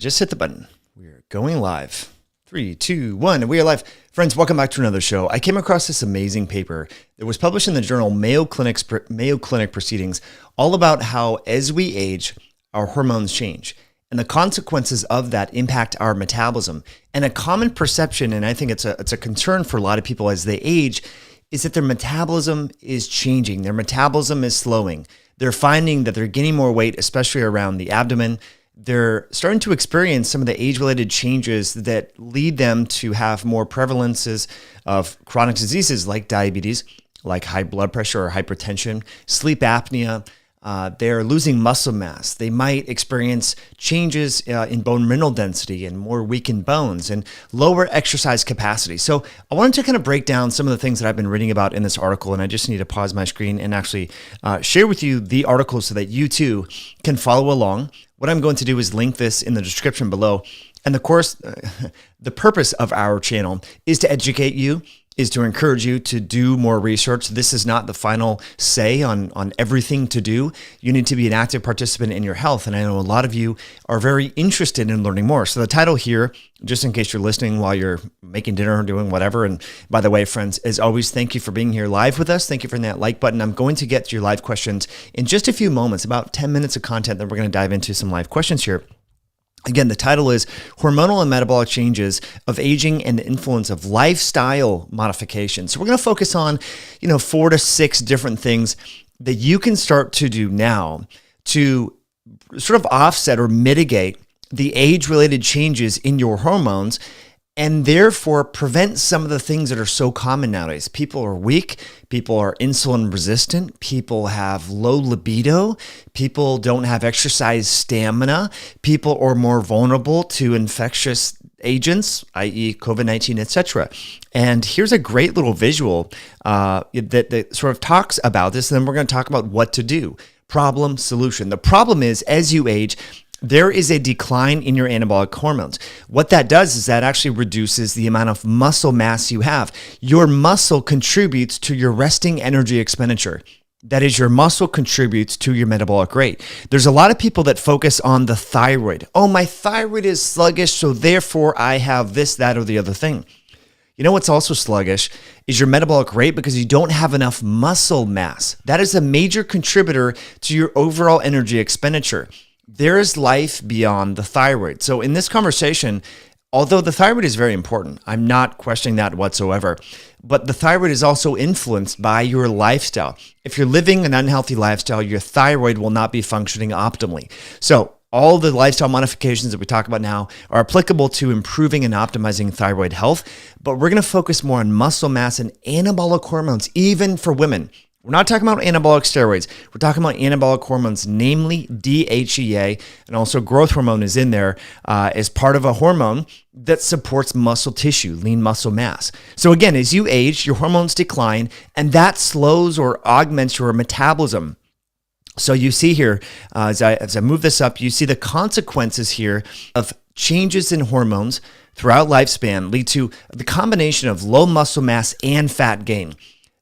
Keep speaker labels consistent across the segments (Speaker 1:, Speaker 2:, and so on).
Speaker 1: Just hit the button. We're going live. 3, 2, 1, and we are live. Friends, welcome back to another show. I came across this amazing paper that was published in the journal Mayo Clinic Proceedings, all about how as we age, our hormones change. And the consequences of that impact our metabolism. And a common perception, and I think it's a concern for a lot of people as they age, is that their metabolism is changing. Their metabolism is slowing. They're finding that they're gaining more weight, especially around the abdomen. They're starting to experience some of the age-related changes that lead them to have more prevalences of chronic diseases like diabetes, like high blood pressure or hypertension, sleep apnea. They're losing muscle mass. They might experience changes in bone mineral density and more weakened bones and lower exercise capacity. So I wanted to kind of break down some of the things that I've been reading about in this article, and I just need to pause my screen and actually share with you the article so that you too can follow along. What I'm going to do is link this in the description below. And of course, the purpose of our channel is to educate you, is to encourage you to do more research. This is not the final say on everything to do. You need to be an active participant in your health. And I know a lot of you are very interested in learning more. So the title here, just in case you're listening while you're making dinner or doing whatever. And by the way, friends, as always, thank you for being here live with us. Thank you for that like button. I'm going to get to your live questions in just a few moments, about 10 minutes of content. Then we're going to dive into some live questions here. Again, the title is Hormonal and Metabolic Changes of Aging and the Influence of Lifestyle Modification. So we're going to focus on, 4 to 6 different things that you can start to do now to sort of offset or mitigate the age-related changes in your hormones and therefore prevent some of the things that are so common nowadays. People are weak, people are insulin resistant, people have low libido, people don't have exercise stamina, people are more vulnerable to infectious agents, i.e. COVID-19, etc. And here's a great little visual that sort of talks about this, and then we're going to talk about what to do. Problem, solution. The problem is, as you age, there is a decline in your anabolic hormones. What that does is that actually reduces the amount of muscle mass you have. Your muscle contributes to your resting energy expenditure. That is, your muscle contributes to your metabolic rate. There's a lot of people that focus on the thyroid. Oh, my thyroid is sluggish, so therefore I have this, that, or the other thing. You know what's also sluggish is your metabolic rate, because you don't have enough muscle mass. That is a major contributor to your overall energy expenditure. There is life beyond the thyroid. So in this conversation, although the thyroid is very important, I'm not questioning that whatsoever, but the thyroid is also influenced by your lifestyle. If you're living an unhealthy lifestyle, your thyroid will not be functioning optimally. So all the lifestyle modifications that we talk about now are applicable to improving and optimizing thyroid health, but we're going to focus more on muscle mass and anabolic hormones, even for women. We're not talking about anabolic steroids. We're talking about anabolic hormones, namely DHEA, and also growth hormone is in there as part of a hormone that supports muscle tissue, lean muscle mass. So again, as you age, your hormones decline, and that slows or augments your metabolism. So you see here, as I move this up, you see the consequences here of changes in hormones throughout lifespan lead to the combination of low muscle mass and fat gain.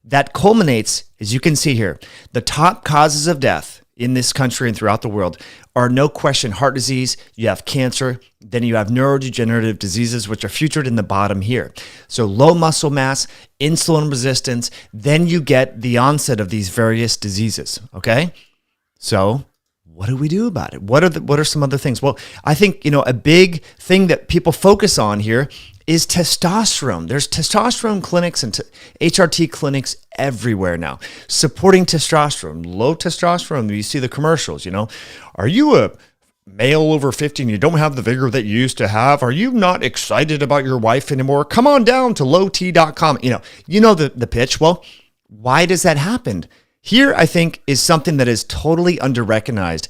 Speaker 1: That culminates, as you can see here, the top causes of death in this country and throughout the world are no question heart disease, you have cancer, then you have neurodegenerative diseases, which are featured in the bottom here. So low muscle mass, insulin resistance, then you get the onset of these various diseases, okay? So what do we do about it? What are some other things? Well, I think, a big thing that people focus on here is testosterone. There's testosterone clinics and HRT clinics everywhere now supporting testosterone, low testosterone. You see the commercials, Are you a male over 50 and you don't have the vigor that you used to have? Are you not excited about your wife anymore? Come on down to lowt.com. You know the pitch. Well, why does that happen? Here, I think, is something that is totally under-recognized,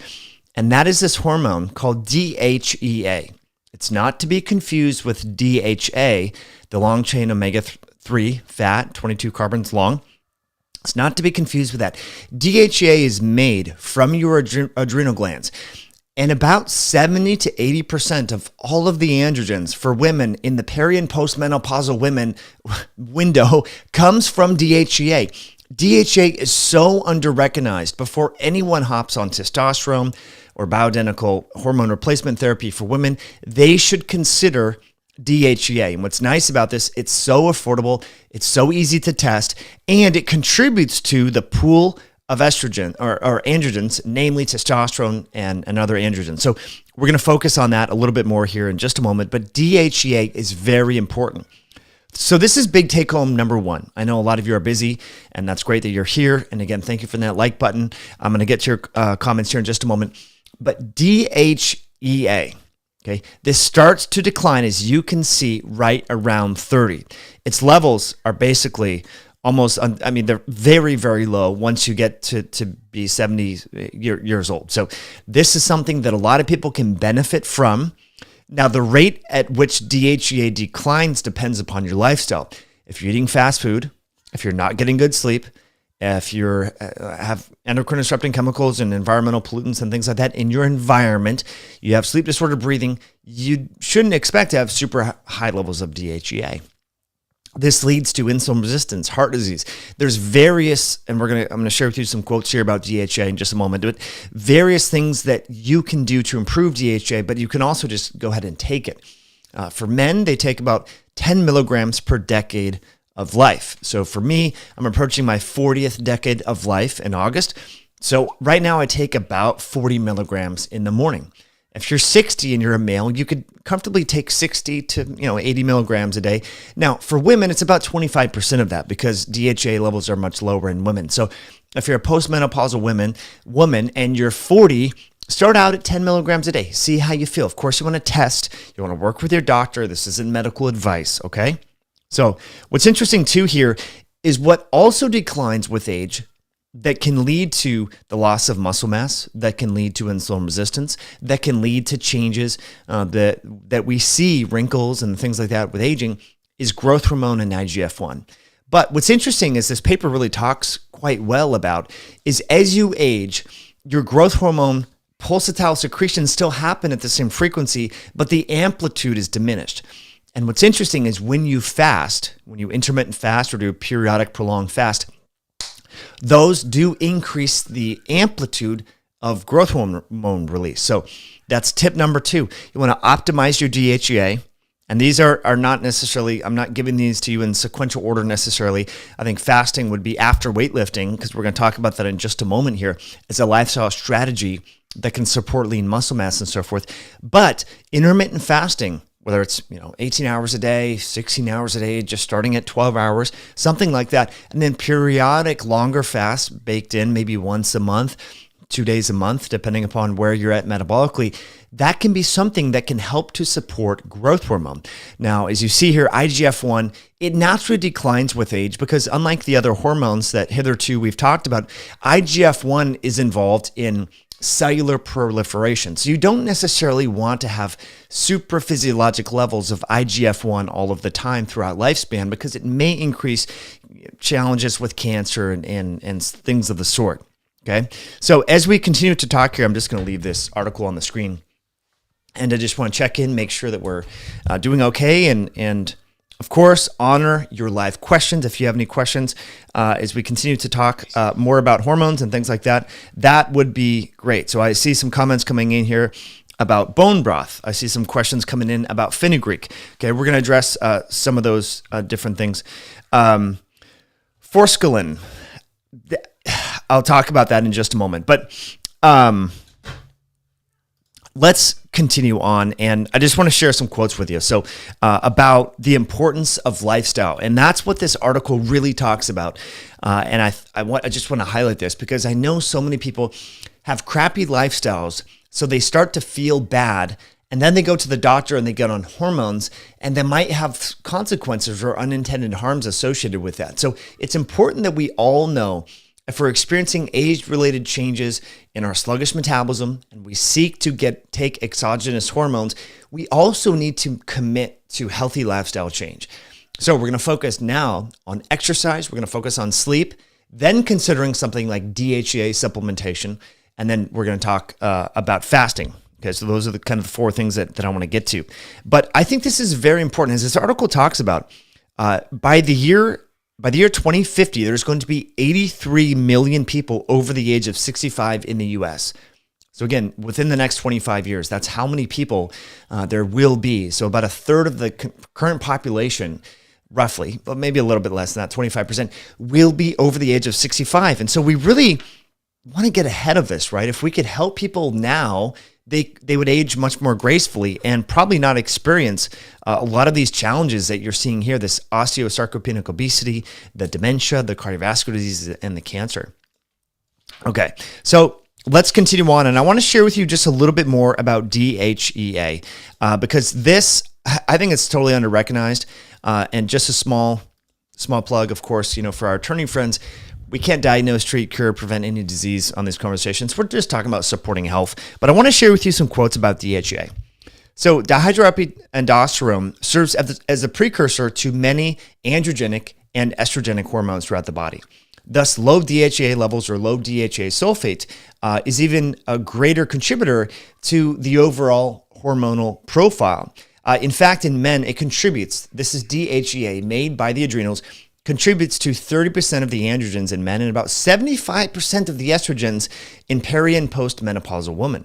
Speaker 1: and that is this hormone called DHEA. It's not to be confused with DHA, the long-chain omega-3 fat, 22 carbons long. It's not to be confused with that. DHEA is made from your adrenal glands, and about 70 to 80% of all of the androgens for women in the peri- and postmenopausal women window comes from DHEA. DHA is so under-recognized before anyone hops on testosterone or bioidentical hormone replacement therapy for women, they should consider DHEA. And what's nice about this, it's so affordable, it's so easy to test, and it contributes to the pool of estrogen or androgens, namely testosterone and other androgens. So we're going to focus on that a little bit more here in just a moment, but DHEA is very important. So this is big take home number one. I know a lot of you are busy, and that's great that you're here. And again, thank you for that like button. I'm going to get to your comments here in just a moment. But DHEA, okay, this starts to decline, as you can see, right around 30. Its levels are basically almost, they're very, very low once you get to be 70 years old. So this is something that a lot of people can benefit from. Now, the rate at which DHEA declines depends upon your lifestyle. If you're eating fast food, if you're not getting good sleep, if you have endocrine disrupting chemicals and environmental pollutants and things like that in your environment, you have sleep disordered breathing, you shouldn't expect to have super high levels of DHEA. This leads to insulin resistance, heart disease. There's various, and I'm going to share with you some quotes here about DHEA in just a moment, but various things that you can do to improve DHEA, but you can also just go ahead and take it. For men, they take about 10 milligrams per decade of life. So for me, I'm approaching my 40th decade of life in August. So right now I take about 40 milligrams in the morning. If you're 60 and you're a male, you could comfortably take 60 to 80 milligrams a day. Now, for women, it's about 25% of that because DHEA levels are much lower in women. So if you're a postmenopausal woman and you're 40, start out at 10 milligrams a day. See how you feel. Of course, you want to test. You want to work with your doctor. This isn't medical advice, okay? So what's interesting too here is what also declines with age that can lead to the loss of muscle mass, that can lead to insulin resistance, that can lead to changes that we see, wrinkles and things like that with aging, is growth hormone and IGF-1. But what's interesting is this paper really talks quite well about is as you age, your growth hormone pulsatile secretions still happen at the same frequency, but the amplitude is diminished. And what's interesting is when you fast, when you intermittent fast or do a periodic prolonged fast, those do increase the amplitude of growth hormone release. So that's tip number 2. You want to optimize your DHEA. And these are not necessarily, I'm not giving these to you in sequential order necessarily. I think fasting would be after weightlifting, because we're going to talk about that in just a moment here, as a lifestyle strategy that can support lean muscle mass and so forth. But intermittent fasting, whether it's 18 hours a day, 16 hours a day, just starting at 12 hours, something like that. And then periodic longer fasts baked in, maybe once a month, 2 days a month, depending upon where you're at metabolically. That can be something that can help to support growth hormone. Now, as you see here, IGF-1, it naturally declines with age because unlike the other hormones that hitherto we've talked about, IGF-1 is involved in cellular proliferation. So you don't necessarily want to have super physiologic levels of IGF-1 all of the time throughout lifespan because it may increase challenges with cancer and things of the sort. Okay. So as we continue to talk here, I'm just going to leave this article on the screen, and I just want to check in, make sure that we're doing okay, and of course, honor your live questions. If you have any questions, as we continue to talk more about hormones and things like that, that would be great. So I see some comments coming in here about bone broth. I see some questions coming in about fenugreek. Okay, we're going to address some of those different things. Forskolin, I'll talk about that in just a moment. But let's continue on, and I just want to share some quotes with you. So about the importance of lifestyle, and that's what this article really talks about. And I just want to highlight this because I know so many people have crappy lifestyles, so they start to feel bad, and then they go to the doctor and they get on hormones, and they might have consequences or unintended harms associated with that. So it's important that we all know if we're experiencing age-related changes in our sluggish metabolism and we seek to take exogenous hormones, we also need to commit to healthy lifestyle change. So we're going to focus now on exercise, we're going to focus on sleep, then considering something like DHEA supplementation, and then we're going to talk about fasting. Okay, so those are the kind of 4 things that I want to get to. But I think this is very important. As this article talks about, by the year 2050, there's going to be 83 million people over the age of 65 in the U.S. So again, within the next 25 years, that's how many people there will be. So about a third of the current population, roughly, but maybe a little bit less than that, 25%, will be over the age of 65. And so we really want to get ahead of this, right? If we could help people now, they would age much more gracefully and probably not experience a lot of these challenges that you're seeing here, this osteosarcopenic obesity, the dementia, the cardiovascular diseases, and the cancer. Okay, so let's continue on. And I want to share with you just a little bit more about DHEA because this, I think it's totally under-recognized. And just a small plug, of course, for our attorney friends, we can't diagnose, treat, cure, prevent any disease on these conversations. We're just talking about supporting health. But I want to share with you some quotes about DHEA. So dihydroepiandrosterone serves as a precursor to many androgenic and estrogenic hormones throughout the body. Thus, low DHEA levels or low DHEA sulfate is even a greater contributor to the overall hormonal profile. In fact, in men, it contributes, this is DHEA made by the adrenals, contributes to 30% of the androgens in men and about 75% of the estrogens in peri and postmenopausal women.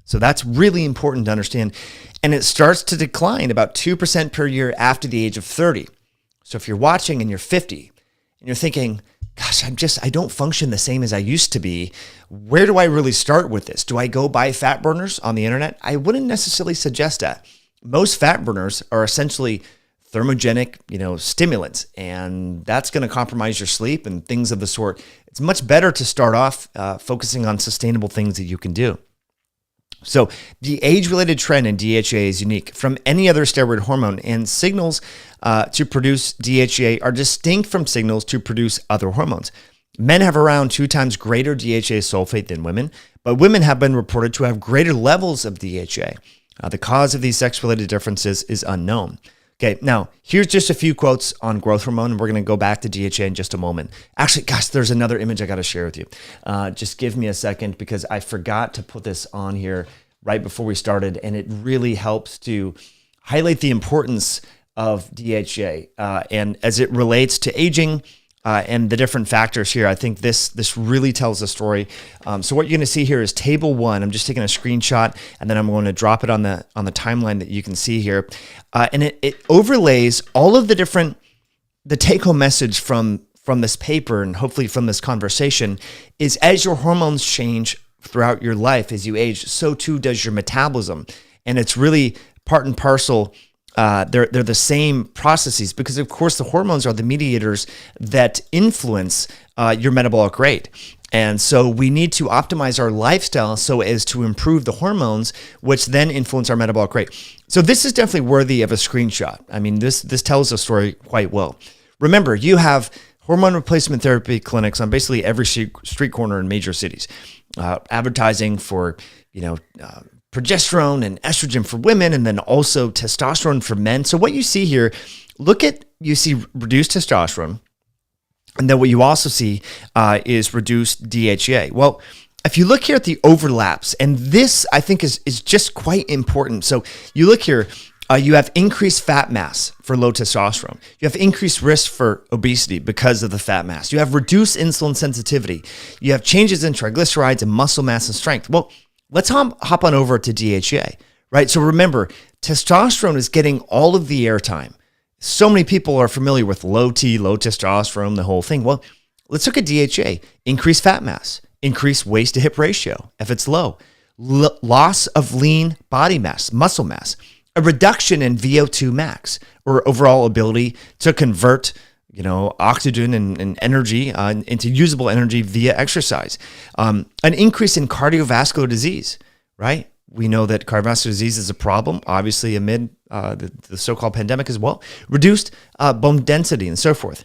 Speaker 1: So that's really important to understand. And it starts to decline about 2% per year after the age of 30. So if you're watching and you're 50 and you're thinking, gosh, I don't function the same as I used to be. Where do I really start with this? Do I go buy fat burners on the internet? I wouldn't necessarily suggest that. Most fat burners are essentially thermogenic, stimulants, and that's going to compromise your sleep and things of the sort. It's much better to start off focusing on sustainable things that you can do. So the age-related trend in DHEA is unique from any other steroid hormone, and signals to produce DHEA are distinct from signals to produce other hormones. Men have around 2 times greater DHEA sulfate than women, but women have been reported to have greater levels of DHEA. The cause of these sex-related differences is unknown. Okay, now here's just a few quotes on growth hormone, and we're going to go back to DHEA in just a moment. Actually, gosh, there's another image I got to share with you. Just give me a second because I forgot to put this on here right before we started, and it really helps to highlight the importance of DHEA and as it relates to aging and the different factors here. I think this really tells the story. So what you're going to see here is table 1. I'm just taking a screenshot, and then I'm going to drop it on the timeline that you can see here. And it overlays all of the take-home message from this paper and hopefully from this conversation is as your hormones change throughout your life, as you age, so too does your metabolism. And it's really part and parcel. They're the same processes because, of course, the hormones are the mediators that influence your metabolic rate. And so we need to optimize our lifestyle so as to improve the hormones, which then influence our metabolic rate. So this is definitely worthy of a screenshot. I mean, this tells the story quite well. Remember, you have hormone replacement therapy clinics on basically every street corner in major cities, advertising for, progesterone and estrogen for women, and then also testosterone for men. So what you see here, you see reduced testosterone, and then what you also see is reduced DHEA. Well, if you look here at the overlaps, and this I think is just quite important. So you look here, you have increased fat mass for low testosterone. You have increased risk for obesity because of the fat mass. You have reduced insulin sensitivity. You have changes in triglycerides and muscle mass and strength. Well, let's hop on over to DHEA, right? So remember, testosterone is getting all of the airtime. So many people are familiar with low T, low testosterone, the whole thing. Well, let's look at DHEA. Increased fat mass, increased waist to hip ratio if it's low, loss of lean body mass, muscle mass, a reduction in VO2 max, or overall ability to convert oxygen and energy into usable energy via exercise. An increase in cardiovascular disease, right? We know that cardiovascular disease is a problem, obviously amid the so-called pandemic as well. Reduced bone density and so forth.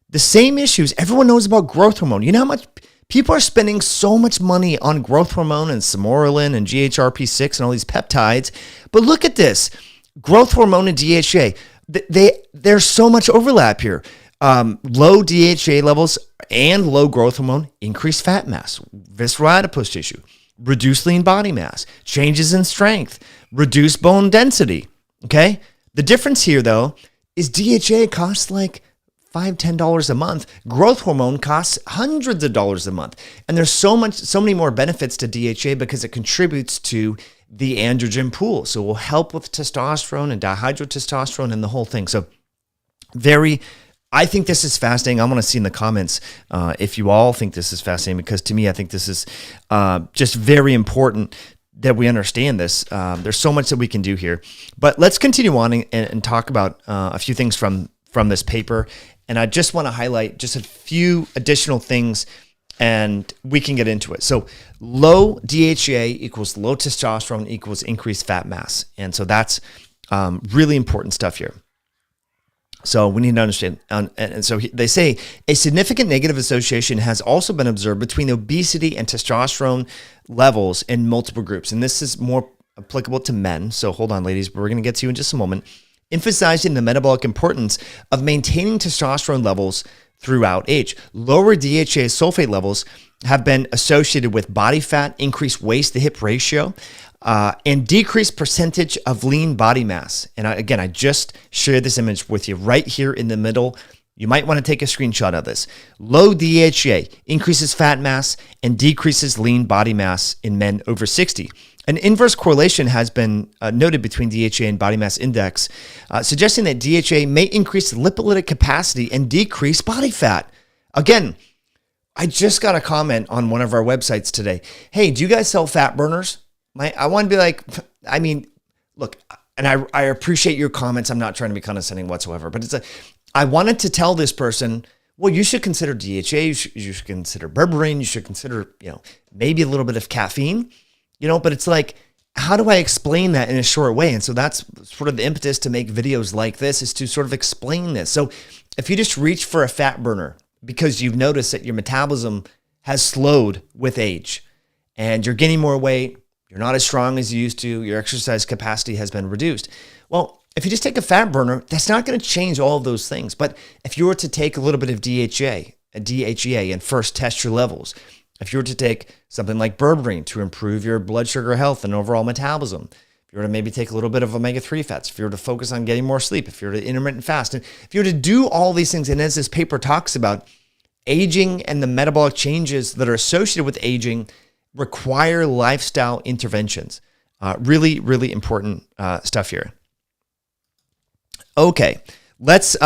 Speaker 1: The same issues everyone knows about growth hormone. You know how much people are spending so much money on growth hormone and Samorelin and GHRP6 and all these peptides. But look at this. Growth hormone and DHEA, there's so much overlap here. Low DHEA levels and low growth hormone increase fat mass, visceral adipose tissue, reduce lean body mass, changes in strength, reduce bone density. Okay? The difference here, though, is DHEA costs like $5, $10 a month. Growth hormone costs hundreds of dollars a month. And there's so many more benefits to DHEA because it contributes to the androgen pool. So it will help with testosterone and dihydrotestosterone and the whole thing. So I think this is fascinating. I want to see in the comments if you all think this is fascinating, because to me, I think this is just very important that we understand this. There's so much that we can do here. But let's continue on and talk about a few things from this paper. And I just want to highlight just a few additional things, and we can get into it. So low DHEA equals low testosterone equals increased fat mass. And so that's really important stuff here. So we need to understand. And so they say a significant negative association has also been observed between obesity and testosterone levels in multiple groups. And this is more applicable to men. So hold on, ladies, we're going to get to you in just a moment. Emphasizing the metabolic importance of maintaining testosterone levels throughout age. Lower DHEA sulfate levels have been associated with body fat, increased waist to hip ratio, and decreased percentage of lean body mass. And I just shared this image with you right here in the middle. You might want to take a screenshot of this. Low DHEA increases fat mass and decreases lean body mass in men over 60. An inverse correlation has been noted between DHEA and body mass index, suggesting that DHEA may increase lipolytic capacity and decrease body fat. Again, I just got a comment on one of our websites today. Hey, do you guys sell fat burners? I want to be like, I mean, look, and I appreciate your comments. I'm not trying to be condescending whatsoever, but I wanted to tell this person, well, you should consider DHEA, you should consider berberine, you should consider, maybe a little bit of caffeine, but it's like, how do I explain that in a short way? And so that's sort of the impetus to make videos like this, is to sort of explain this. So if you just reach for a fat burner because you've noticed that your metabolism has slowed with age and you're gaining more weight, you're not as strong as you used to, your exercise capacity has been reduced. Well, if you just take a fat burner, that's not going to change all of those things. But if you were to take a little bit of DHEA and first test your levels, if you were to take something like berberine to improve your blood sugar health and overall metabolism, if you were to maybe take a little bit of omega-3 fats, if you were to focus on getting more sleep, if you were to intermittent fast, and if you were to do all these things, and as this paper talks about, aging and the metabolic changes that are associated with aging require lifestyle interventions. Really, really important stuff here. Okay, let's.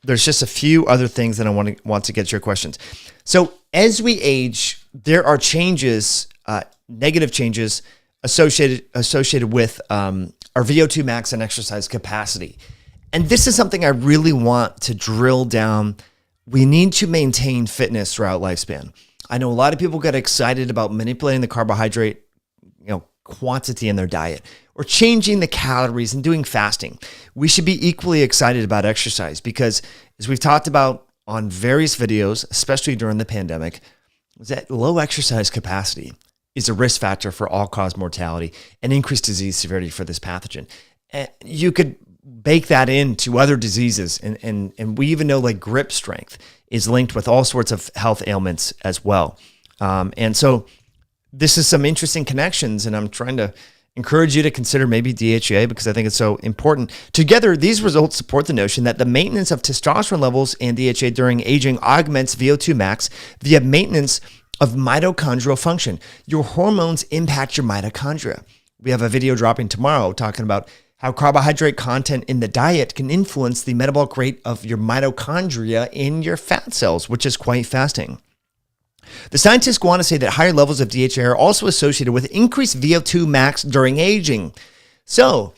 Speaker 1: There's just a few other things that I want to get your questions. So as we age, there are changes, negative changes associated with our VO2 max and exercise capacity. And this is something I really want to drill down. We need to maintain fitness throughout lifespan. I know a lot of people get excited about manipulating the carbohydrate, quantity in their diet, or changing the calories and doing fasting. We should be equally excited about exercise because, as we've talked about on various videos, especially during the pandemic, is that low exercise capacity is a risk factor for all-cause mortality and increased disease severity for this pathogen. And you could bake that into other diseases, and we even know like grip strength is linked with all sorts of health ailments as well. And so this is some interesting connections, and I'm trying to encourage you to consider maybe DHEA because I think it's so important. Together, these results support the notion that the maintenance of testosterone levels and DHEA during aging augments VO2 max via maintenance of mitochondrial function. Your hormones impact your mitochondria. We have a video dropping tomorrow talking about how carbohydrate content in the diet can influence the metabolic rate of your mitochondria in your fat cells, which is quite fascinating. The scientists go on to say that higher levels of DHEA are also associated with increased VO2 max during aging. So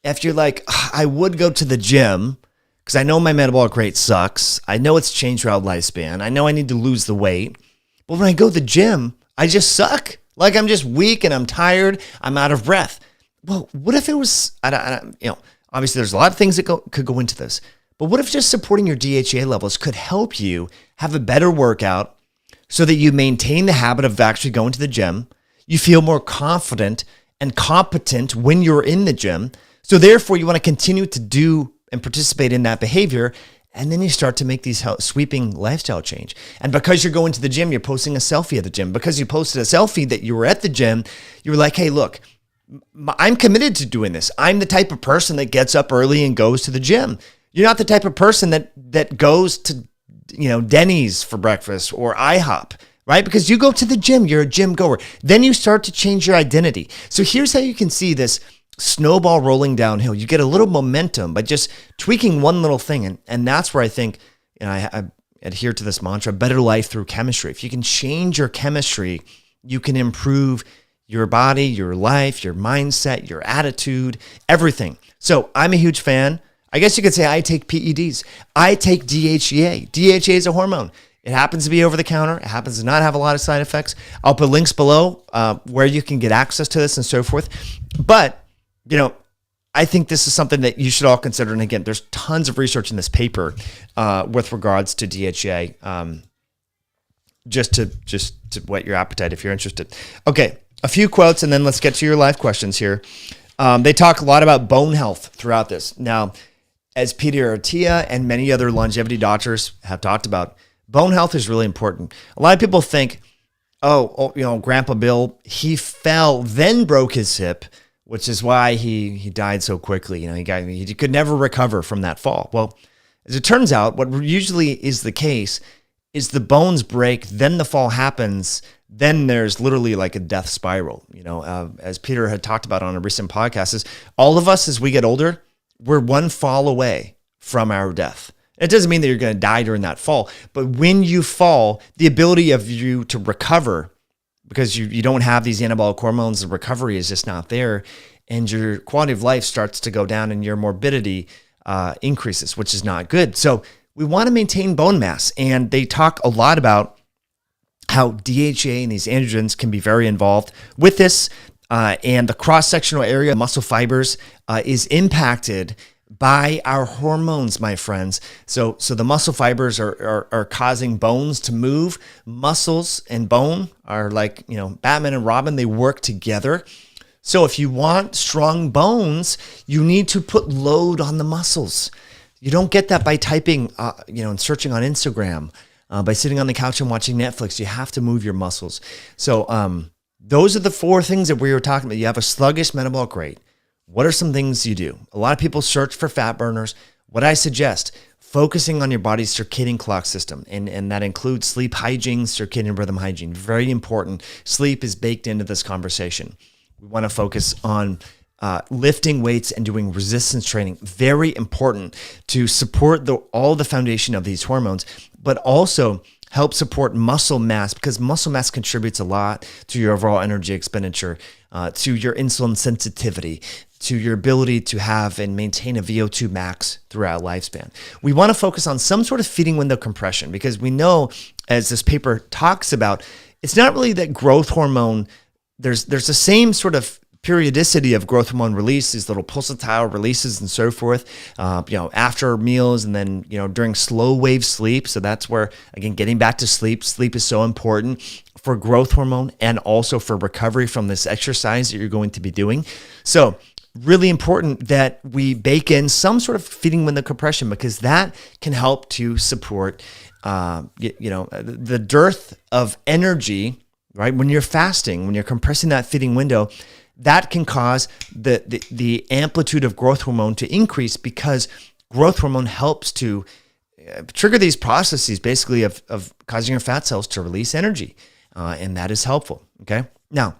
Speaker 1: if you're like, I would go to the gym because I know my metabolic rate sucks. I know it's changed throughout lifespan. I know I need to lose the weight. But when I go to the gym, I just suck. Like I'm just weak and I'm tired. I'm out of breath. Well, what if it was, obviously there's a lot of things that could go into this. But what if just supporting your DHEA levels could help you have a better workout so that you maintain the habit of actually going to the gym? You feel more confident and competent when you're in the gym. So therefore, you want to continue to do and participate in that behavior. And then you start to make these sweeping lifestyle change. And because you're going to the gym, you're posting a selfie at the gym. Because you posted a selfie that you were at the gym, you were like, hey, look, I'm committed to doing this. I'm the type of person that gets up early and goes to the gym. You're not the type of person that goes to, Denny's for breakfast or IHOP, right? Because you go to the gym, you're a gym goer. Then you start to change your identity. So here's how you can see this snowball rolling downhill. You get a little momentum by just tweaking one little thing. And that's where I think, I adhere to this mantra, better life through chemistry. If you can change your chemistry, you can improve your body, your life, your mindset, your attitude, everything. So I'm a huge fan. I guess you could say I take PEDs. I take DHEA. DHEA is a hormone. It happens to be over the counter. It happens to not have a lot of side effects. I'll put links below where you can get access to this and so forth. But, I think this is something that you should all consider. And again, there's tons of research in this paper with regards to DHEA, just to whet your appetite if you're interested. Okay, a few quotes, and then let's get to your live questions here. They talk a lot about bone health throughout this. Now, as Peter Attia and many other longevity doctors have talked about, bone health is really important. A lot of people think, Grandpa Bill, he fell, then broke his hip, which is why he died so quickly. He could never recover from that fall. Well, as it turns out, what usually is the case is the bones break, then the fall happens, then there's literally like a death spiral. As Peter had talked about on a recent podcast, is all of us as we get older, we're one fall away from our death. It doesn't mean that you're going to die during that fall, but when you fall, the ability of you to recover, because you don't have these anabolic hormones, the recovery is just not there, and your quality of life starts to go down and your morbidity increases, which is not good. So we want to maintain bone mass, and they talk a lot about how DHEA and these androgens can be very involved with this, and the cross-sectional area of muscle fibers is impacted by our hormones, my friends. So the muscle fibers are causing bones to move. Muscles and bone are like, Batman and Robin, they work together. So if you want strong bones, you need to put load on the muscles. You don't get that by typing, and searching on Instagram, by sitting on the couch and watching Netflix. You have to move your muscles. So those are the four things that we were talking about. You have a sluggish metabolic rate. What are some things you do? A lot of people search for fat burners. What I suggest, focusing on your body's circadian clock system, and that includes sleep hygiene, circadian rhythm hygiene. Very important. Sleep is baked into this conversation. We want to focus on lifting weights and doing resistance training. Very important to support all the foundation of these hormones, but also help support muscle mass, because muscle mass contributes a lot to your overall energy expenditure, to your insulin sensitivity, to your ability to have and maintain a VO2 max throughout lifespan. We want to focus on some sort of feeding window compression, because we know, as this paper talks about, it's not really that growth hormone, there's the same sort of periodicity of growth hormone release, these little pulsatile releases and so forth, after meals and then, during slow wave sleep. So that's where, again, getting back to sleep is so important for growth hormone and also for recovery from this exercise that you're going to be doing. So really important that we bake in some sort of feeding window compression, because that can help to support, the dearth of energy, right? When you're fasting, when you're compressing that feeding window, that can cause the amplitude of growth hormone to increase, because growth hormone helps to trigger these processes, basically of causing your fat cells to release energy, and that is helpful. Okay. Now,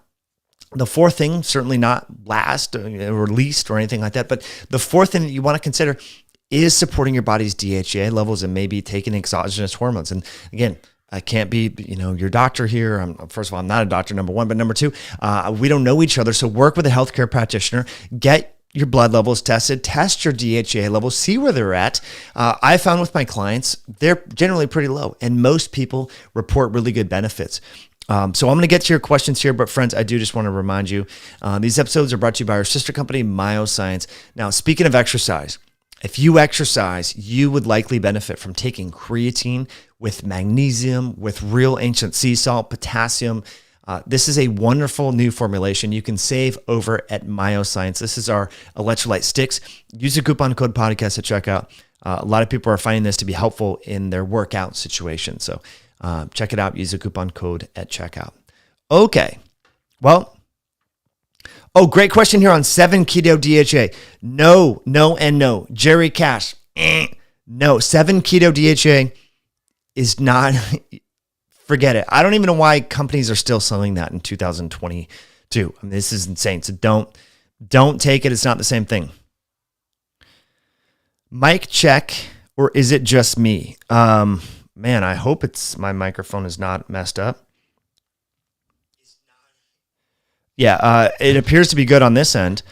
Speaker 1: the fourth thing, certainly not last or least or anything like that, but the fourth thing that you want to consider is supporting your body's DHEA levels and maybe taking exogenous hormones. And again, I can't be, your doctor here. First of all, I'm not a doctor, number one, but number two, we don't know each other. So work with a healthcare practitioner, get your blood levels tested, test your DHEA levels, see where they're at. I found with my clients, they're generally pretty low, and most people report really good benefits. So I'm going to get to your questions here, but friends, I do just want to remind you, these episodes are brought to you by our sister company, Myoscience. Now, speaking of exercise, if you exercise, you would likely benefit from taking creatine with magnesium, with real ancient sea salt, potassium. This is a wonderful new formulation you can save over at Myoscience. This is our electrolyte sticks. Use the coupon code podcast at checkout. A lot of people are finding this to be helpful in their workout situation. So check it out. Use the coupon code at checkout. Okay. Well, great question here on 7 keto DHA. No, and no. Jerry Cash, No, 7 keto DHA is not, forget it. I don't even know why companies are still selling that in 2022. I mean, this is insane. So don't take it. It's not the same thing. Mic check, or is it just me? Man, I hope my microphone is not messed up. Yeah, it appears to be good on this end.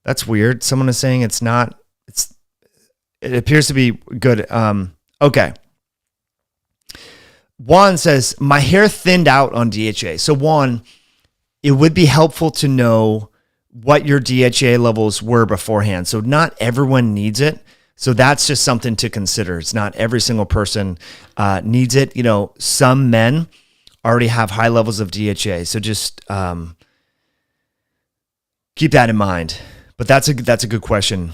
Speaker 1: That's weird. Someone is saying it's not. It appears to be good. Okay. Juan says, my hair thinned out on DHA. So Juan, it would be helpful to know what your DHA levels were beforehand. So not everyone needs it. So that's just something to consider. It's not every single person needs it. You know, some men already have high levels of DHA. So just keep that in mind. But that's a good question.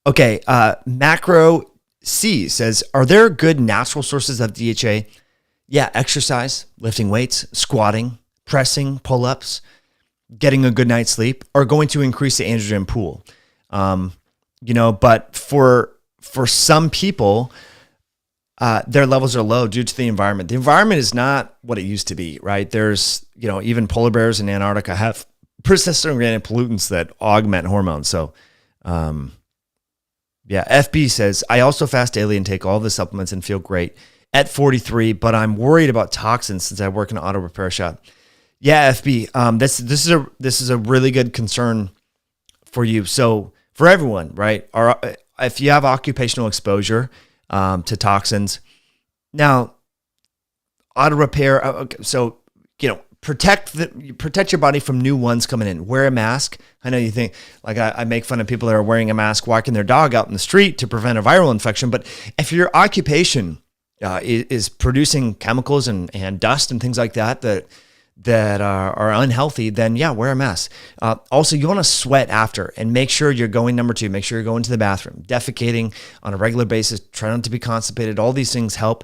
Speaker 1: Okay, Macro C says, are there good natural sources of DHA? Yeah, exercise, lifting weights, squatting, pressing, pull-ups, getting a good night's sleep are going to increase the androgen pool. But for some people, their levels are low due to the environment. The environment is not what it used to be, right? There's, even polar bears in Antarctica have persistent organic pollutants that augment hormones. So, FB says, I also fast daily and take all the supplements and feel great at 43, but I'm worried about toxins since I work in an auto repair shop. Yeah, FB, this is a really good concern for you. So for everyone, right? If you have occupational exposure to toxins, now auto repair. So protect your body from new ones coming in. Wear a mask. I know you think, like, I make fun of people that are wearing a mask walking their dog out in the street to prevent a viral infection. But if your occupation is producing chemicals and dust and things like that are unhealthy, then wear a mask. Also, you want to sweat after and make sure you're going, number 2, make sure you're going to the bathroom, defecating on a regular basis, try not to be constipated. All these things help.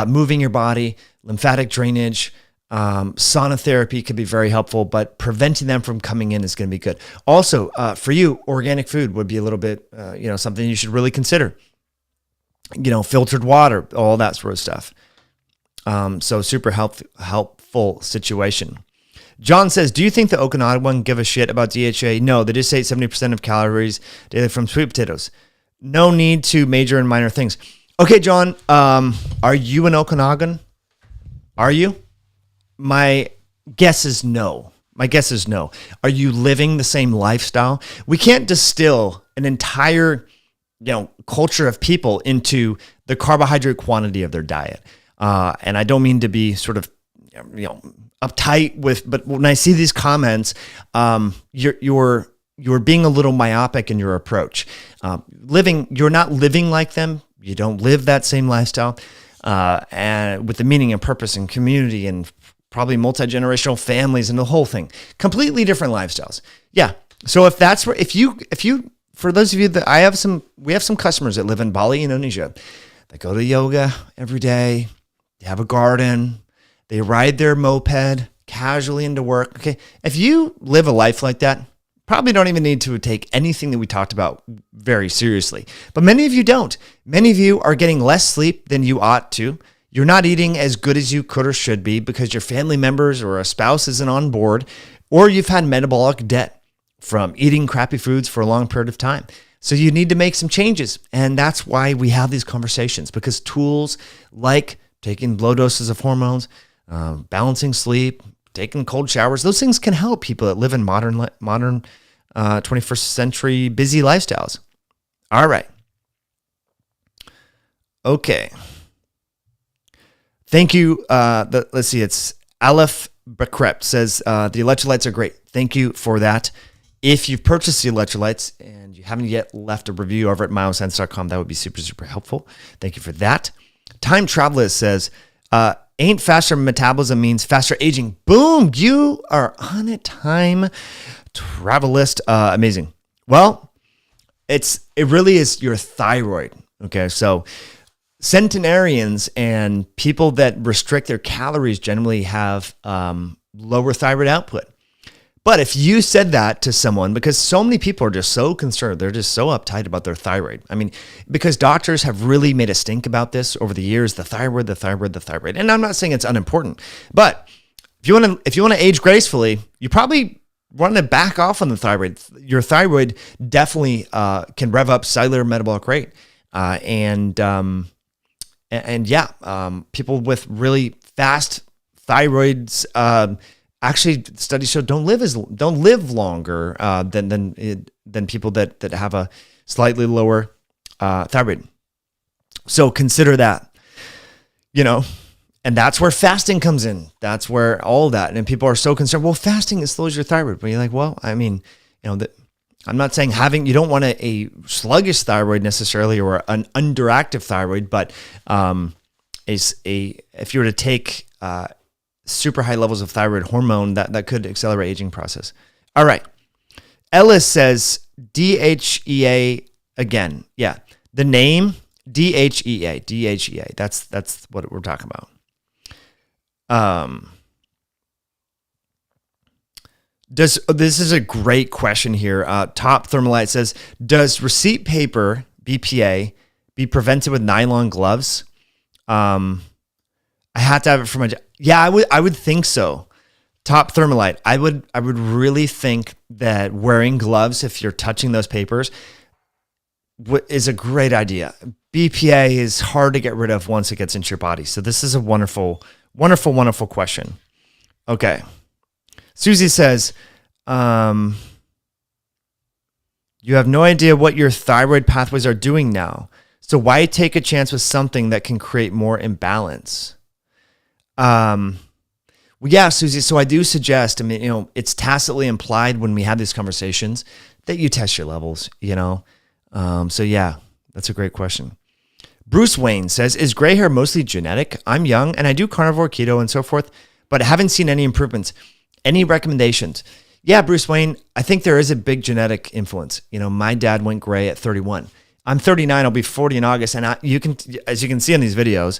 Speaker 1: Moving your body, lymphatic drainage, sauna therapy could be very helpful, but preventing them from coming in is going to be good. Also, for you, organic food would be a little bit, something you should really consider. Filtered water, all that sort of stuff. So super helpful situation. John says, do you think the Okanagan give a shit about DHA? No, they just say 70% of calories daily from sweet potatoes. No need to major and minor things. Okay, John, are you an Okanagan? Are you? My guess is no. Are you living the same lifestyle? We can't distill an entire, culture of people into the carbohydrate quantity of their diet. And I don't mean to be sort of, uptight but when I see these comments, you're being a little myopic in your approach. You're not living like them. You don't live that same lifestyle, and with the meaning and purpose and community and probably multi-generational families and the whole thing, completely different lifestyles. Yeah. So if you, for those of you that we have some customers that live in Bali, Indonesia, that go to yoga every day. They have a garden. They ride their moped casually into work. Okay. If you live a life like that, probably don't even need to take anything that we talked about very seriously. But many of you don't. Many of you are getting less sleep than you ought to. You're not eating as good as you could or should be because your family members or a spouse isn't on board, or you've had metabolic debt from eating crappy foods for a long period of time. So you need to make some changes. And that's why we have these conversations, because tools like taking low doses of hormones, balancing sleep, taking cold showers, those things can help people that live in modern 21st century busy lifestyles. All right. Okay. Thank you. Let's see. It's Aleph Bakrept says, the electrolytes are great. Thank you for that. If you've purchased the electrolytes and you haven't yet left a review over at myosense.com, that would be super, super helpful. Thank you for that. Time Travelist says, ain't faster metabolism means faster aging. Boom. You are on it. Time Travelist. Amazing. Well, it really is your thyroid. Okay. So centenarians and people that restrict their calories generally have lower thyroid output. But if you said that to someone, because so many people are just so concerned, they're just so uptight about their thyroid. I mean, because doctors have really made a stink about this over the years, the thyroid, the thyroid, the thyroid. And I'm not saying it's unimportant, but if you want to age gracefully, you probably want to back off on the thyroid. Your thyroid definitely can rev up cellular metabolic rate. People with really fast thyroids, actually, studies show don't live longer than people that have a slightly lower thyroid. So consider that, and that's where fasting comes in. That's where all of that. And people are so concerned. Well, fasting slows your thyroid. But you're like, well, I mean, I'm not saying you don't want a sluggish thyroid necessarily or an underactive thyroid, but if you were to take super high levels of thyroid hormone, that could accelerate aging process. All right. Ellis says DHEA again. Yeah. The name DHEA. That's what we're talking about. This is a great question here. Top Thermalite says, does receipt paper BPA be prevented with nylon gloves? I have to have it for my job. Yeah, I would think so. Top Thermalite. I would really think that wearing gloves, if you're touching those papers, is a great idea. BPA is hard to get rid of once it gets into your body. So this is a wonderful, wonderful, wonderful question. Okay. Susie says, you have no idea what your thyroid pathways are doing now. So why take a chance with something that can create more imbalance? Well, yeah, Susie. So I do suggest, it's tacitly implied when we have these conversations that you test your levels, So yeah, that's a great question. Bruce Wayne says, is gray hair mostly genetic? I'm young and I do carnivore, keto, and so forth, but I haven't seen any improvements. Any recommendations? Yeah, Bruce Wayne, I think there is a big genetic influence. My dad went gray at 31. I'm 39. I'll be 40 in August. And as you can see in these videos,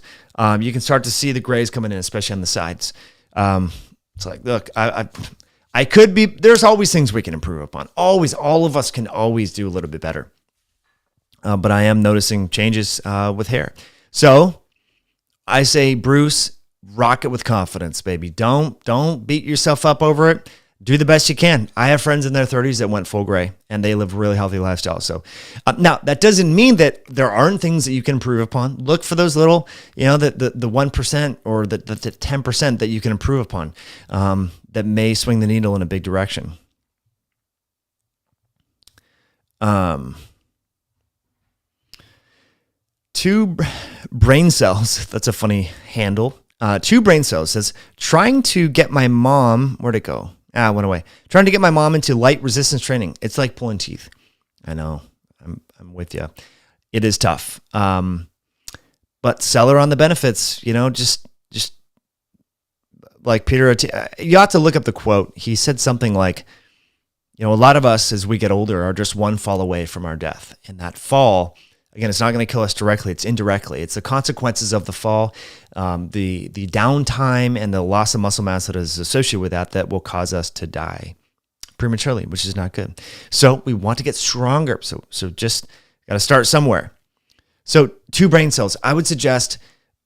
Speaker 1: you can start to see the grays coming in, especially on the sides. It's like, look, I could be, there's always things we can improve upon. Always, all of us can always do a little bit better. But I am noticing changes with hair. So I say, Bruce, rock it with confidence, baby. Don't beat yourself up over it. Do the best you can. I have friends in their 30s that went full gray and they live a really healthy lifestyle. So now that doesn't mean that there aren't things that you can improve upon. Look for those little, the 1% or the 10% that you can improve upon that may swing the needle in a big direction. Two brain cells. That's a funny handle. Two brain cells says, trying to get my mom, where'd it go? It went away. Trying to get my mom into light resistance training. It's like pulling teeth. I know. I'm with you. It is tough. But sell her on the benefits, just like Peter, you have to look up the quote. He said something like, a lot of us as we get older are just one fall away from our death. And that fall, again, it's not going to kill us directly. It's indirectly. It's the consequences of the fall, the downtime and the loss of muscle mass that is associated with that will cause us to die prematurely, which is not good. So we want to get stronger. So just got to start somewhere. So two brain cells. I would suggest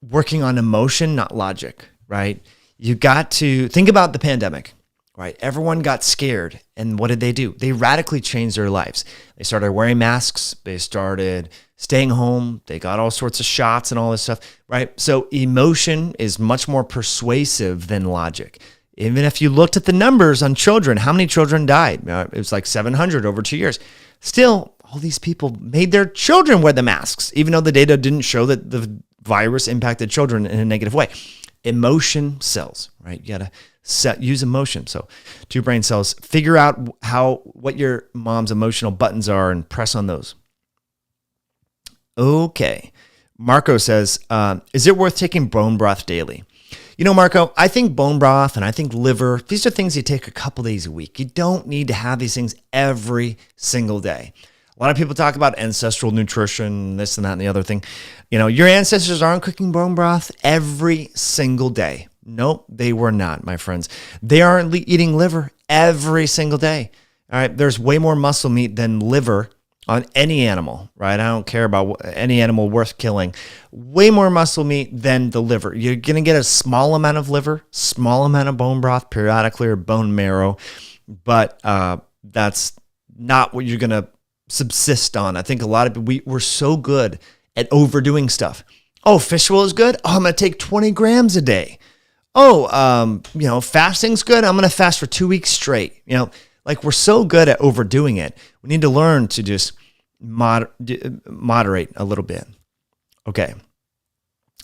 Speaker 1: working on emotion, not logic, right? You got to think about the pandemic, right? Everyone got scared. And what did they do? They radically changed their lives. They started wearing masks. They started staying home. They got all sorts of shots and all this stuff, right? So emotion is much more persuasive than logic. Even if you looked at the numbers on children, how many children died? It was like 700 over 2 years. Still, all these people made their children wear the masks, even though the data didn't show that the virus impacted children in a negative way. Emotion sells, right? You got to use emotion. So two brain cells, figure out what your mom's emotional buttons are and press on those. Okay. Marco says, is it worth taking bone broth daily? Marco, I think bone broth and I think liver, these are things you take a couple days a week. You don't need to have these things every single day. A lot of people talk about ancestral nutrition, this and that and the other thing. Your ancestors aren't cooking bone broth every single day. Nope, they were not, my friends. They aren't eating liver every single day. All right. There's way more muscle meat than liver on any animal, right? I don't care about any animal worth killing. Way more muscle meat than the liver. You're going to get a small amount of liver, small amount of bone broth periodically, or bone marrow, but that's not what you're going to subsist on. I think a lot of we're so good at overdoing stuff. Oh, fish oil is good. Oh, I'm going to take 20 grams a day. Oh, fasting's good. I'm going to fast for 2 weeks straight. Like, we're so good at overdoing it. We need to learn to just moderate a little bit. Okay.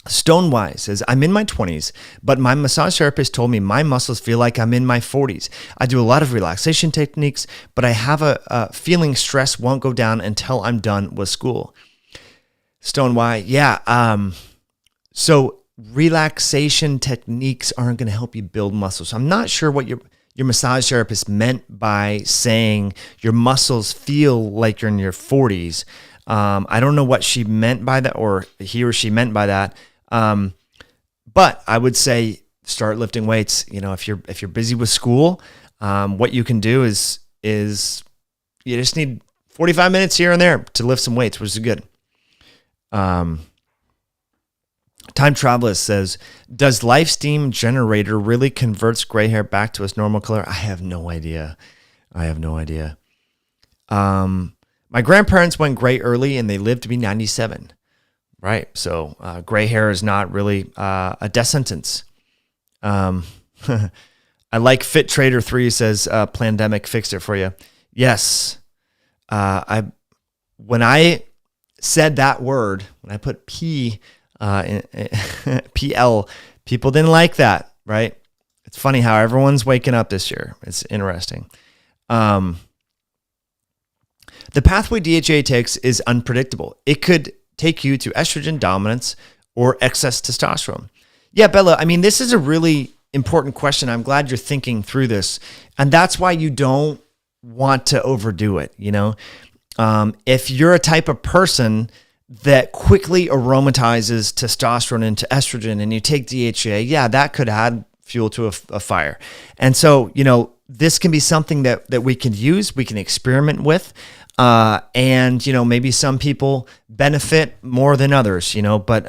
Speaker 1: Stonewise says, I'm in my 20s, but my massage therapist told me my muscles feel like I'm in my 40s. I do a lot of relaxation techniques, but I have a feeling stress won't go down until I'm done with school. Stonewise, yeah. So relaxation techniques aren't going to help you build muscles. So I'm not sure what your massage therapist meant by saying your muscles feel like you're in your 40s. I don't know what she meant by that, or he or she meant by that. But I would say start lifting weights. If you're busy with school, what you can do is you just need 45 minutes here and there to lift some weights, which is good. Time Traveler says, does Life Steam Generator really converts gray hair back to its normal color? I have no idea. My grandparents went gray early and they lived to be 97. Right. So gray hair is not really a death sentence. I like Fit Trader 3 says, Plandemic fixed it for you. Yes. When I said that word, when I put P in PL, people didn't like that, right? It's funny how everyone's waking up this year. It's interesting. The pathway DHEA takes is unpredictable. It could take you to estrogen dominance or excess testosterone. Yeah, Bella, I mean, this is a really important question. I'm glad you're thinking through this. And that's why you don't want to overdo it. If you're a type of person that quickly aromatizes testosterone into estrogen and you take DHEA, yeah, that could add fuel to a fire. And so, this can be something that we can use, we can experiment with. And maybe some people benefit more than others, but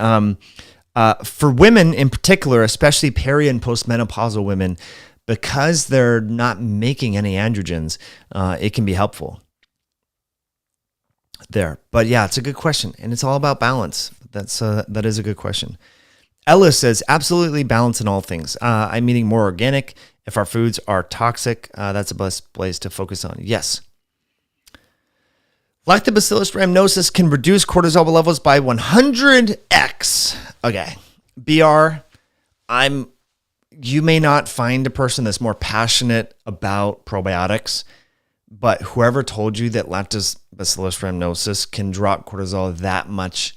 Speaker 1: for women in particular, especially peri and postmenopausal women, because they're not making any androgens, it can be helpful there. But yeah, it's a good question, and it's all about balance. That is a good question. Ella says, absolutely balance in all things. I'm eating more organic. If our foods are toxic, that's the best place to focus on. Yes. Lactobacillus rhamnosus can reduce cortisol levels by 100x. Okay. BR, you may not find a person that's more passionate about probiotics, but whoever told you that Lactobacillus rhamnosus can drop cortisol that much,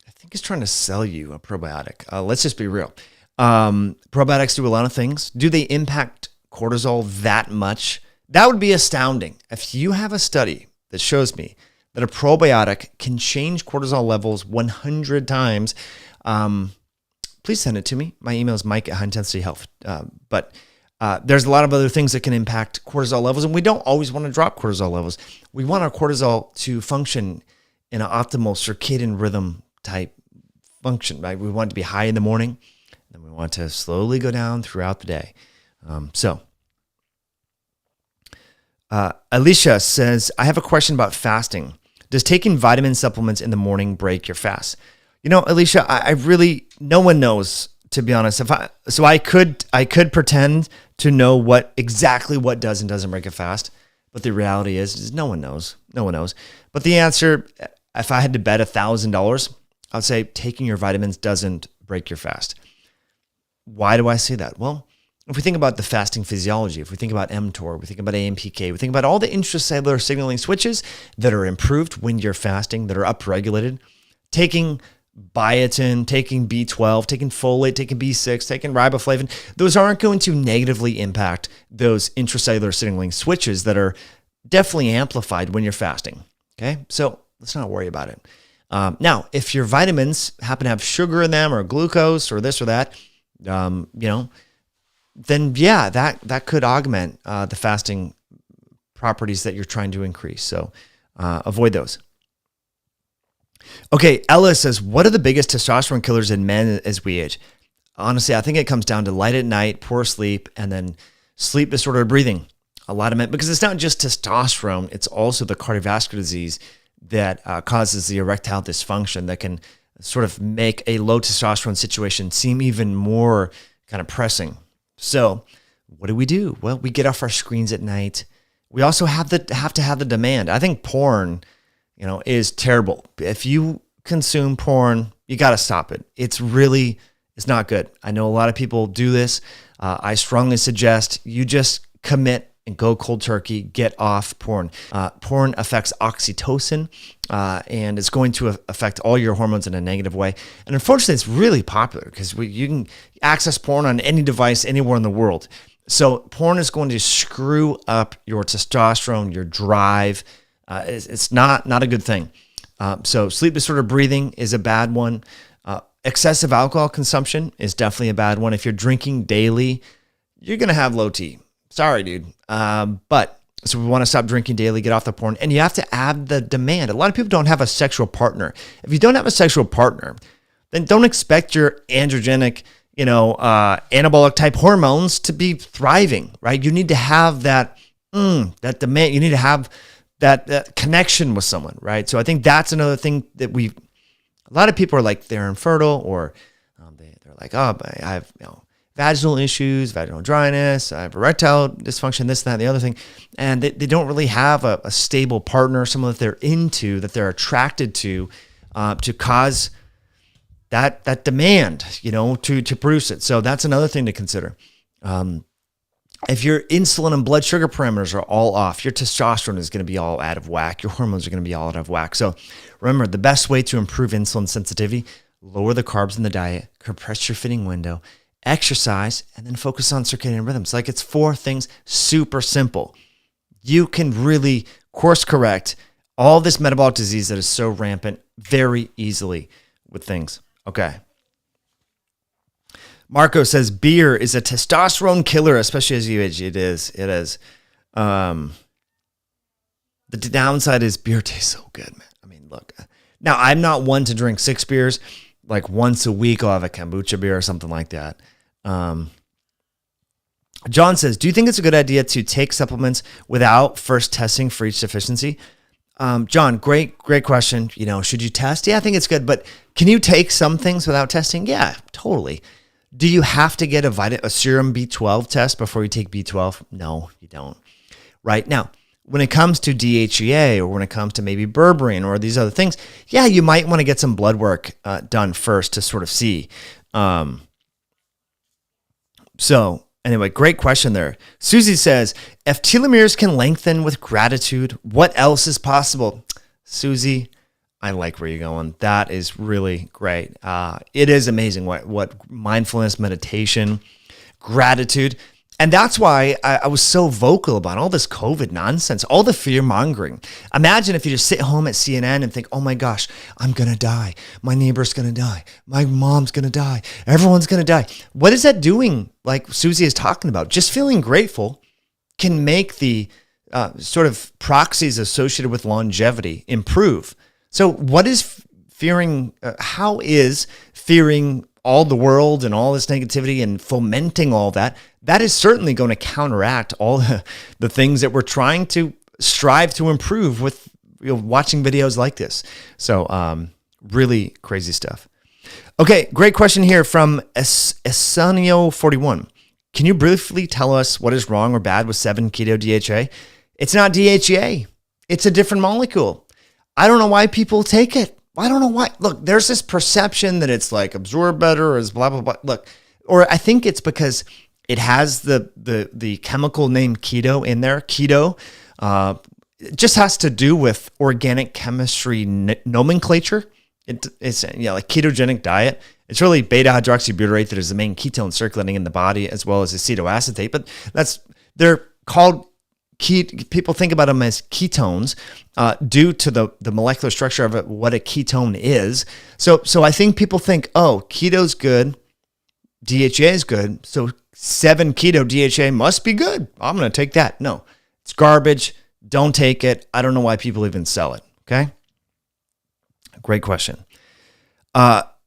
Speaker 1: I think is trying to sell you a probiotic. Let's just be real. Probiotics do a lot of things. Do they impact cortisol that much? That would be astounding. If you have a study that shows me that a probiotic can change cortisol levels 100 times, please send it to me. My email is mike@highintensityhealth. But there's a lot of other things that can impact cortisol levels, and we don't always want to drop cortisol levels. We want our cortisol to function in an optimal circadian rhythm type function, right? We want it to be high in the morning, and we want to slowly go down throughout the day. Alicia says, I have a question about fasting. Does taking vitamin supplements in the morning break your fast? Alicia, I really, no one knows, to be honest. I could pretend to know exactly what does and doesn't break a fast, but the reality is no one knows. No one knows. But the answer, if I had to bet $1,000, I would say taking your vitamins doesn't break your fast. Why do I say that? Well, if we think about the fasting physiology, if we think about mTOR, we think about AMPK, we think about all the intracellular signaling switches that are improved when you're fasting, that are upregulated, taking biotin, taking B12, taking folate, taking B6, taking riboflavin, those aren't going to negatively impact those intracellular signaling switches that are definitely amplified when you're fasting. Okay, so let's not worry about it. Now, if your vitamins happen to have sugar in them or glucose or this or that, then yeah, that could augment the fasting properties that you're trying to increase. So avoid those. Okay, Ella says, what are the biggest testosterone killers in men as we age? Honestly, I think it comes down to light at night, poor sleep, and then sleep disordered breathing. A lot of men, because it's not just testosterone, it's also the cardiovascular disease that causes the erectile dysfunction that can sort of make a low testosterone situation seem even more kind of pressing. So what do? Well, we get off our screens at night. We also have to have the demand. I think porn, is terrible. If you consume porn, you got to stop it. It's not good. I know a lot of people do this. I strongly suggest you just commit and go cold turkey, get off porn. Porn affects oxytocin, and it's going to affect all your hormones in a negative way. And unfortunately, it's really popular because you can access porn on any device anywhere in the world. So porn is going to screw up your testosterone, your drive. It's not a good thing. So sleep disordered breathing is a bad one. Excessive alcohol consumption is definitely a bad one. If you're drinking daily, you're going to have low T. Sorry, dude. But so we want to stop drinking daily, get off the porn, and you have to add the demand. A lot of people don't have a sexual partner. If you don't have a sexual partner, then don't expect your androgenic, anabolic type hormones to be thriving, right? You need to have that demand. You need to have that connection with someone, right? So I think that's another thing that a lot of people are like, they're infertile, or they're like, oh, I have, vaginal issues, vaginal dryness, I have erectile dysfunction, this, that, the other thing. And they don't really have a stable partner, someone that they're into, that they're attracted to cause that demand, to produce it. So that's another thing to consider. If your insulin and blood sugar parameters are all off, your testosterone is going to be all out of whack. Your hormones are going to be all out of whack. So remember, the best way to improve insulin sensitivity, lower the carbs in the diet, compress your feeding window, exercise, and then focus on circadian rhythms. Like, it's 4 things, super simple. You can really course correct all this metabolic disease that is so rampant very easily with things. Okay. Marco says beer is a testosterone killer, especially as you age. It is. The downside is beer tastes so good, man. I mean, look, now I'm not one to drink 6 beers. Like once a week, I'll have a kombucha beer or something like that. John says, do you think it's a good idea to take supplements without first testing for each deficiency? John, great question. Should you test? Yeah, I think it's good. But can you take some things without testing? Yeah, totally. Do you have to get a serum B12 test before you take B12? No, you don't. Right now, when it comes to DHEA, or when it comes to maybe berberine or these other things, yeah, you might want to get some blood work done first to sort of see. So anyway, great question there. Susie says, if telomeres can lengthen with gratitude, what else is possible? Susie, I like where you're going. That is really great. It is amazing what mindfulness, meditation, gratitude. And that's why I was so vocal about all this COVID nonsense, all the fear mongering. Imagine if you just sit home at CNN and think, oh my gosh, I'm going to die. My neighbor's going to die. My mom's going to die. Everyone's going to die. What is that doing? Like Susie is talking about, just feeling grateful can make the sort of proxies associated with longevity improve. So what is fearing? How is fearing all the world and all this negativity and fomenting all that? That is certainly going to counteract all the things that we're trying to strive to improve with watching videos like this. So really crazy stuff. Okay, great question here from Esanio41. Can you briefly tell us what is wrong or bad with 7-keto DHA? It's not DHEA. It's a different molecule. I don't know why people take it. I don't know why. Look, there's this perception that it's like absorb better or is blah, blah, blah. Look, or I think it's because it has the chemical name keto in there. Keto it just has to do with organic chemistry nomenclature. It's like ketogenic diet. It's really beta hydroxybutyrate that is the main ketone circulating in the body, as well as acetoacetate. But they're called people think about them as ketones due to the molecular structure of what a ketone is. So I think people think, oh, keto's good DHEA is good. So 7 keto DHEA must be good. I'm going to take that. No, it's garbage. Don't take it. I don't know why people even sell it. Okay. Great question.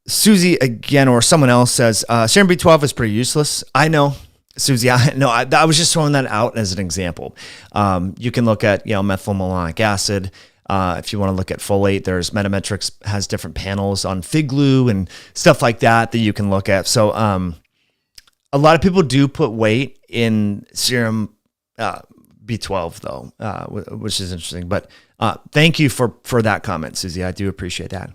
Speaker 1: Susie again, or someone else says, serum B12 is pretty useless. I know, Susie. I was just throwing that out as an example. You can look at, methylmalonic acid. If you want to look at folate, there's Metametrics has different panels on fig glue and stuff like that you can look at. So, a lot of people do put weight in serum, B12 though, which is interesting, but, thank you for that comment, Susie. I do appreciate that.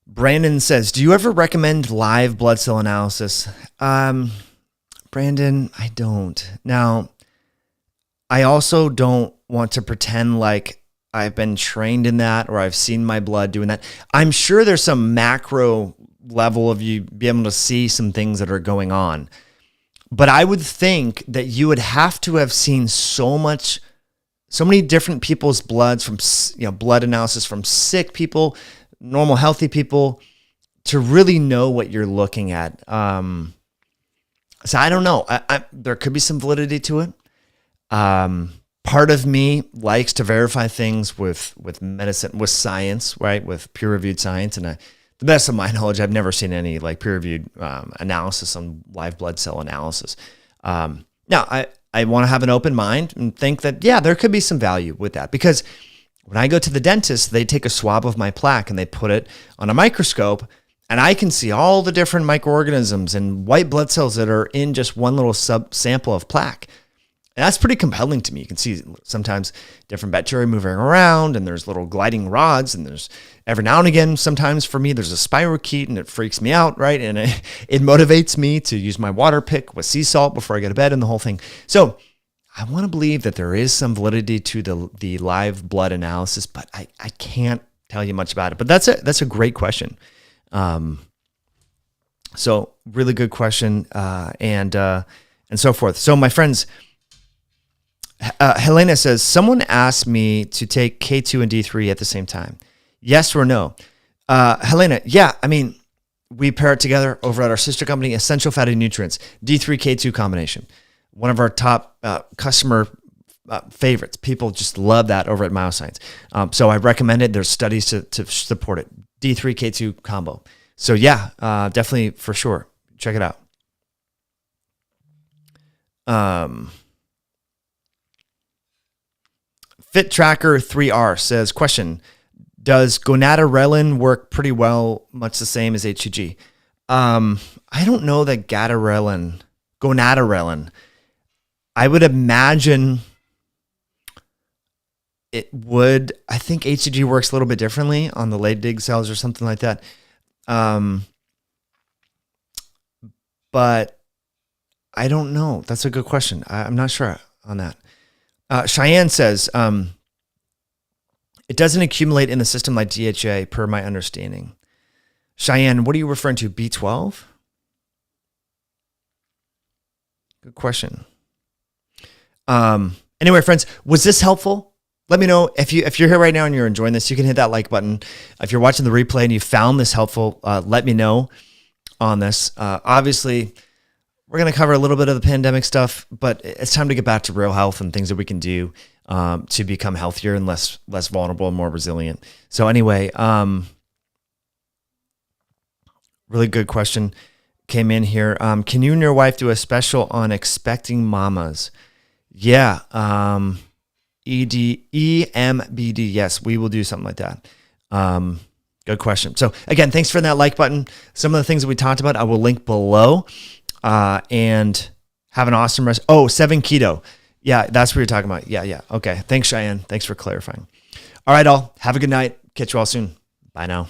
Speaker 1: Brandon says, do you ever recommend live blood cell analysis? Brandon, I don't. Now, I also don't want to pretend like I've been trained in that or I've seen my blood doing that. I'm sure there's some macro level of you be able to see some things that are going on. But I would think that you would have to have seen so many different people's bloods from, blood analysis from sick people, normal, healthy people to really know what you're looking at. So I don't know. There could be some validity to it. Part of me likes to verify things with medicine, with science, right? With peer-reviewed science. And the best of my knowledge, I've never seen any peer-reviewed analysis on live blood cell analysis. Now, I want to have an open mind and think that, there could be some value with that. Because when I go to the dentist, they take a swab of my plaque and they put it on a microscope, and I can see all the different microorganisms and white blood cells that are in just one little sample of plaque. And that's pretty compelling to me. You can see sometimes different bacteria moving around, and there's little gliding rods, and there's every now and again, sometimes for me, there's a spirochete, and it freaks me out, right? And it motivates me to use my water pick with sea salt before I go to bed and the whole thing. So I want to believe that there is some validity to the live blood analysis, but I can't tell you much about it. But that's a great question. So really good question, and so forth. So my friends, Helena says, someone asked me to take K2 and D3 at the same time. Yes or no? Helena, yeah. I mean, we pair it together over at our sister company, Essential Fatty Nutrients, D3 K2 combination. One of our top customer favorites. People just love that over at Myoscience. So I recommend it. There's studies to support it. D3 K2 combo. So yeah, definitely for sure. Check it out. Fit Tracker 3R says, question, does gonadorelin work pretty well, much the same as HCG? I don't know that gonadorelin, I would imagine it would. I think HCG works a little bit differently on the Leydig cells or something like that. But I don't know. That's a good question. I'm not sure on that. Cheyenne says, it doesn't accumulate in the system like DHA per my understanding. Cheyenne, what are you referring to? B12? Good question. Anyway, friends, was this helpful? Let me know if you're here right now and you're enjoying this. You can hit that like button. If you're watching the replay and you found this helpful, let me know on this. Obviously, we're going to cover a little bit of the pandemic stuff, but it's time to get back to real health and things that we can do to become healthier and less vulnerable and more resilient. So anyway, really good question came in here. Can you and your wife do a special on expecting mamas? Yeah. EMBD. Yes, we will do something like that. Good question. So again, thanks for that like button. Some of the things that we talked about, I will link below. And have an awesome rest. Oh, 7 keto. Yeah, that's what you're talking about. Yeah. Okay. Thanks, Cheyenne. Thanks for clarifying. All right, all. Have a good night. Catch you all soon. Bye now.